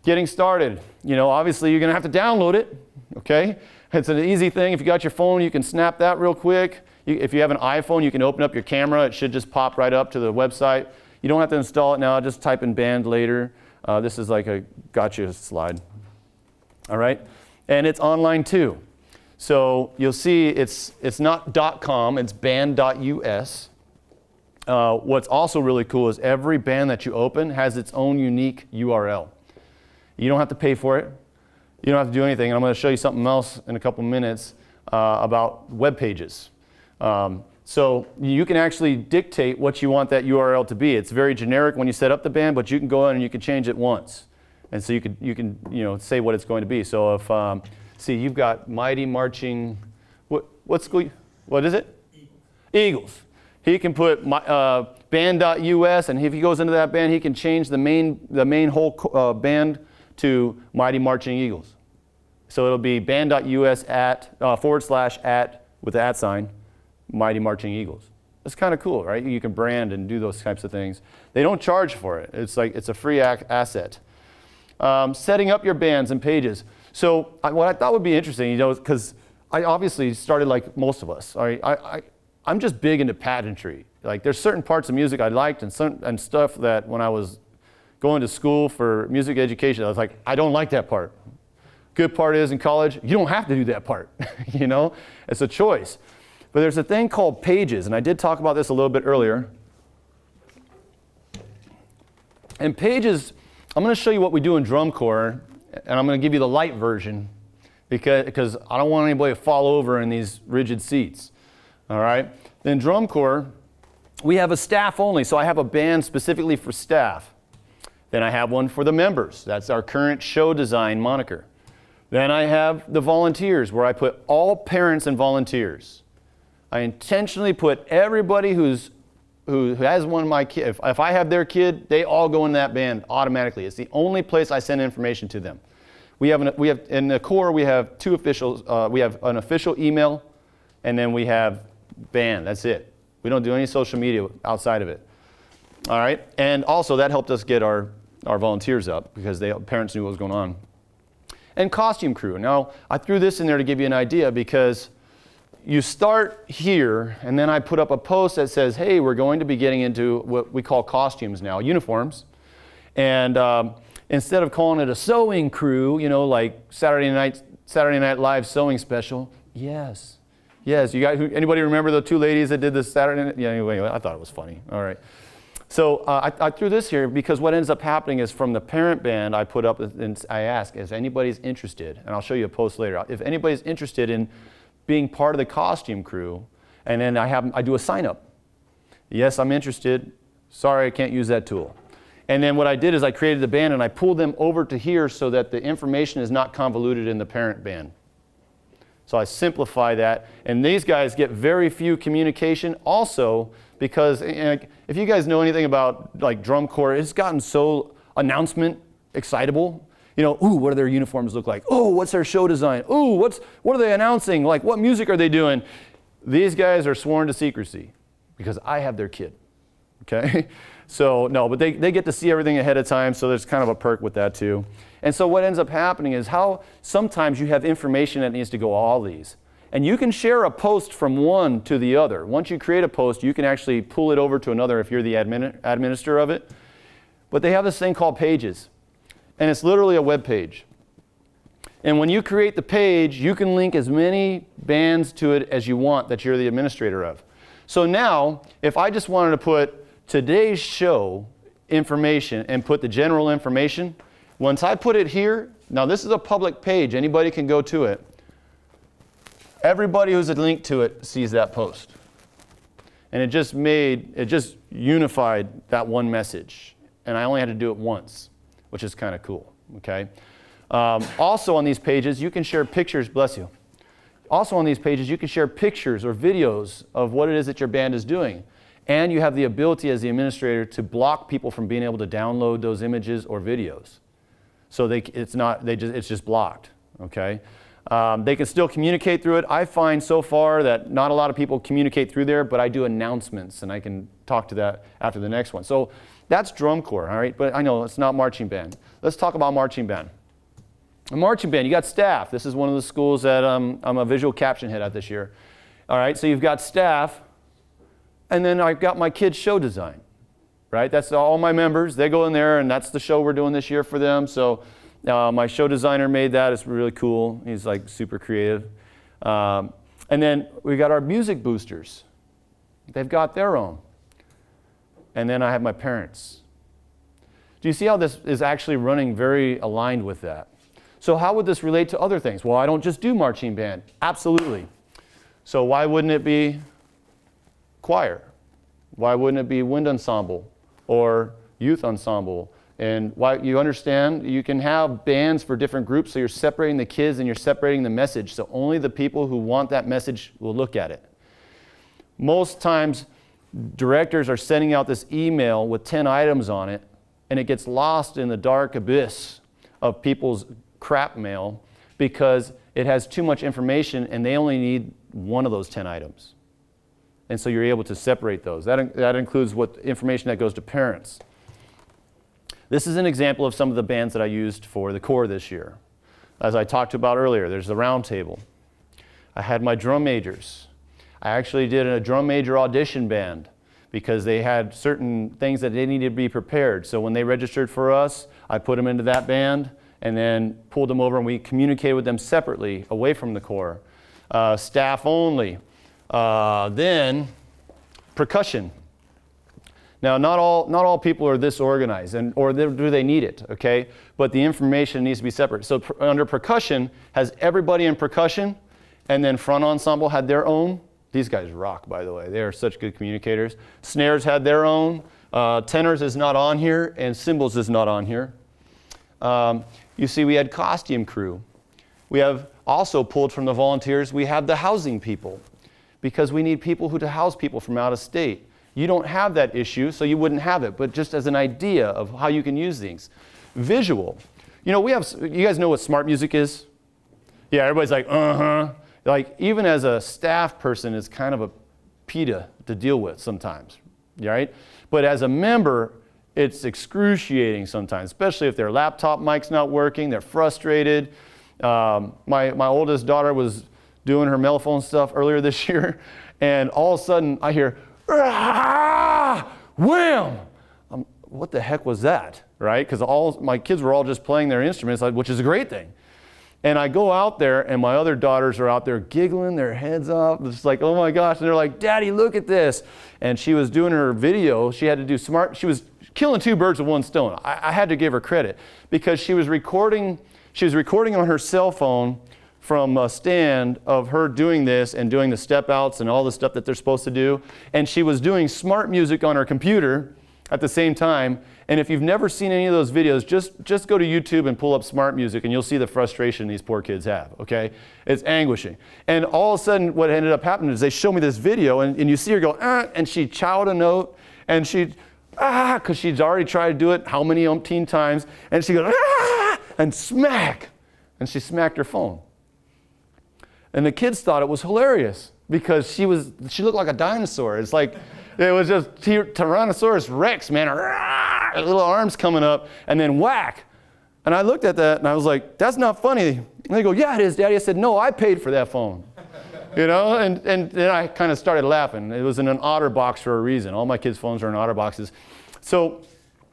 Getting started. Obviously you're going to have to download it, okay? It's an easy thing. If you got your phone, you can snap that real quick. If you have an iPhone, you can open up your camera. It should just pop right up to the website. You don't have to install it now. Just type in band later. This is like a gotcha slide. All right? And it's online too. So you'll see it's not .com, it's band.us. What's also really cool is every band that you open has its own unique URL. You don't have to pay for it. You don't have to do anything. And I'm going to show you something else in a couple minutes about web pages. So you can actually dictate what you want that URL to be. It's very generic when you set up the band, but you can go in and you can change it once. And so you can say what it's going to be. So if see, you've got Mighty Marching. What school? What is it? Eagles. He can put band.us, and if he goes into that band, he can change the main whole band to Mighty Marching Eagles. So it'll be band.us @ with the @ sign. Mighty Marching Eagles. That's kind of cool, right? You can brand and do those types of things. They don't charge for it. It's a free asset. Setting up your bands and pages. So what I thought would be interesting, because I obviously started like most of us. I'm just big into pageantry. Like there's certain parts of music I liked and stuff that when I was going to school for music education, I was like, I don't like that part. Good part is in college, you don't have to do that part. It's a choice. But there's a thing called pages, and I did talk about this a little bit earlier. And pages, I'm going to show you what we do in drum corps, and I'm going to give you the light version because I don't want anybody to fall over in these rigid seats. All right? In drum corps, we have a staff only, so I have a band specifically for staff. Then I have one for the members. That's our current show design moniker. Then I have the volunteers, where I put all parents and volunteers. I intentionally put everybody who has one of my kids. If I have their kid, they all go in that band automatically. It's the only place I send information to them. We have in the core we have two officials. We have an official email, and then we have band. That's it. We don't do any social media outside of it. All right, and also that helped us get our volunteers up because parents knew what was going on. And costume crew. Now I threw this in there to give you an idea because you start here, and then I put up a post that says, hey, we're going to be getting into what we call costumes now, uniforms. And instead of calling it a sewing crew, like Saturday Night Live sewing special, yes. You guys, anybody remember the two ladies that did this Saturday night? Yeah, anyway, I thought it was funny. All right. So I threw this here because what ends up happening is from the parent band, I put up and I ask if anybody's interested, and I'll show you a post later, if anybody's interested in being part of the costume crew, and then I do a sign up. Yes, I'm interested. Sorry, I can't use that tool. And then what I did is I created the band and I pulled them over to here so that the information is not convoluted in the parent band. So I simplify that, and these guys get very few communication also because if you guys know anything about like drum corps, it's gotten so announcement excitable. Ooh, what do their uniforms look like? Oh, what's their show design? Ooh, what are they announcing? Like, what music are they doing? These guys are sworn to secrecy because I have their kid, okay? So, no, but they get to see everything ahead of time, so there's kind of a perk with that too. And so what ends up happening is how sometimes you have information that needs to go all these. And you can share a post from one to the other. Once you create a post, you can actually pull it over to another if you're the administrator of it. But they have this thing called pages. And it's literally a web page. And when you create the page, you can link as many bands to it as you want that you're the administrator of. So now, if I just wanted to put today's show information and put the general information, once I put it here, now this is a public page, anybody can go to it. Everybody who's a link to it sees that post. And it just unified that one message. And I only had to do it once, which is kind of cool, okay? Also on these pages, you can share pictures, bless you. Also on these pages, you can share pictures or videos of what it is that your band is doing. And you have the ability as the administrator to block people from being able to download those images or videos. So it's just blocked, okay? They can still communicate through it. I find so far that not a lot of people communicate through there, but I do announcements, and I can talk to that after the next one. So That's drum corps, all right? But I know it's not marching band. Let's talk about marching band. A marching band, you got staff. This is one of the schools that I'm a visual caption head at this year. All right, so you've got staff, and then I've got my kids' show design, right? That's all my members. They go in there, and that's the show we're doing this year for them. So my show designer made that. It's really cool. He's like super creative. And then we got our music boosters. They've got their own. And then I have my parents. Do you see how this is actually running very aligned with that? So how would this relate to other things? Well, I don't just do marching band. Absolutely. So why wouldn't it be choir? Why wouldn't it be wind ensemble or youth ensemble? And why, you understand, you can have bands for different groups, so you're separating the kids and you're separating the message, so only the people who want that message will look at it. Most times, directors are sending out this email with 10 items on it, and it gets lost in the dark abyss of people's crap mail because it has too much information and they only need one of those 10 items. And so you're able to separate those. That includes what information that goes to parents. This is an example of some of the bands that I used for the corps this year. As I talked about earlier, there's the round table. I had my drum majors. I actually did a drum major audition band because they had certain things that they needed to be prepared. So when they registered for us, I put them into that band and then pulled them over, and we communicated with them separately away from the corps. Staff only. Then percussion. Now, not all people are this organized, or do they need it, okay? But the information needs to be separate. So under percussion, has everybody in percussion, and then front ensemble had their own. These guys rock, by the way. They are such good communicators. Snares had their own. Tenors is not on here, and cymbals is not on here. You see, we had costume crew. We have also pulled from the volunteers, we have the housing people, because we need people to house people from out of state. You don't have that issue, so you wouldn't have it, but just as an idea of how you can use things. Visual. You know, you guys know what smart music is? Yeah, everybody's like, uh-huh. Like, even as a staff person, it's kind of a PITA to deal with sometimes, right? But as a member, it's excruciating sometimes, especially if their laptop mic's not working, they're frustrated. My oldest daughter was doing her mellophone stuff earlier this year, and all of a sudden I hear, ah, wham! What the heck was that, right? Because all my kids were all just playing their instruments, which is a great thing. And I go out there, and my other daughters are out there giggling their heads off. It's like, oh my gosh. And they're like, Daddy, look at this. And she was doing her video. She had to do she was killing two birds with one stone. I had to give her credit because she was recording on her cell phone from a stand of her doing this and doing the step outs and all the stuff that they're supposed to do. And she was doing smart music on her computer at the same time. And if you've never seen any of those videos, just go to YouTube and pull up smart music and you'll see the frustration these poor kids have, okay? It's anguishing. And all of a sudden what ended up happening is they show me this video and you see her go, ah, and she chowed a note and she, because she's already tried to do it how many umpteen times, and she goes, ah, and smack, and she smacked her phone. And the kids thought it was hilarious because she looked like a dinosaur. It's like, it was just Tyrannosaurus Rex, man, little arms coming up, and then whack. And I looked at that and I was like, that's not funny. And they go, yeah, it is, Daddy. I said, no, I paid for that phone. You know, and then I kind of started laughing. It was in an OtterBox for a reason. All my kids' phones are in OtterBoxes. So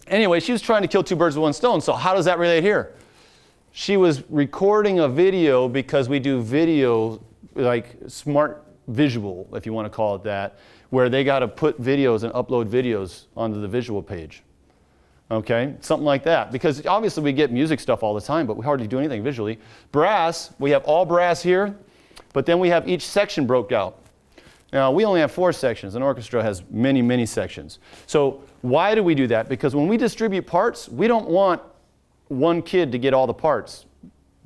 anyway, she was trying to kill two birds with one stone. So how does that relate here? She was recording a video because we do video, like smart visual, if you want to call it that, where they got to put videos and upload videos onto the visual page. Okay, something like that. Because obviously we get music stuff all the time, but we hardly do anything visually. Brass, we have all brass here. But then we have each section broke out. Now, we only have 4 sections. An orchestra has many, many sections. So why do we do that? Because when we distribute parts, we don't want one kid to get all the parts,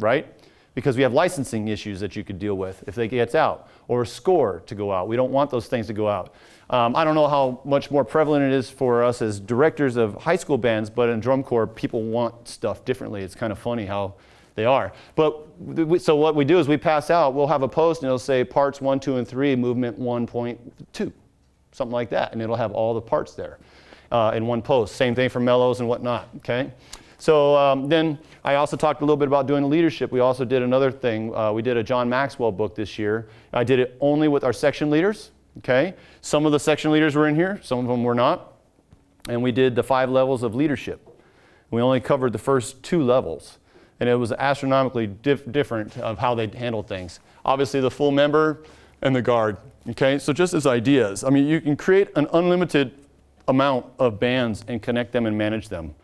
right? Because we have licensing issues that you could deal with if they get out, or a score to go out. We don't want those things to go out. I don't know how much more prevalent it is for us as directors of high school bands, but in drum corps, people want stuff differently. It's kind of funny how they are. But so what we do is we pass out, we'll have a post and it'll say parts 1, 2, and 3, movement 1.2, something like that. And it'll have all the parts there. in one post. Same thing for mellows and whatnot, okay? So then I also talked a little bit about doing leadership. We also did another thing. We did a John Maxwell book this year. I did it only with our section leaders, okay? Some of the section leaders were in here, some of them were not. And we did the 5 levels of leadership. We only covered the first 2 levels. And it was astronomically different of how they handled things. Obviously the full member and the guard, okay? So just as ideas, I mean, you can create an unlimited amount of bands and connect them and manage them.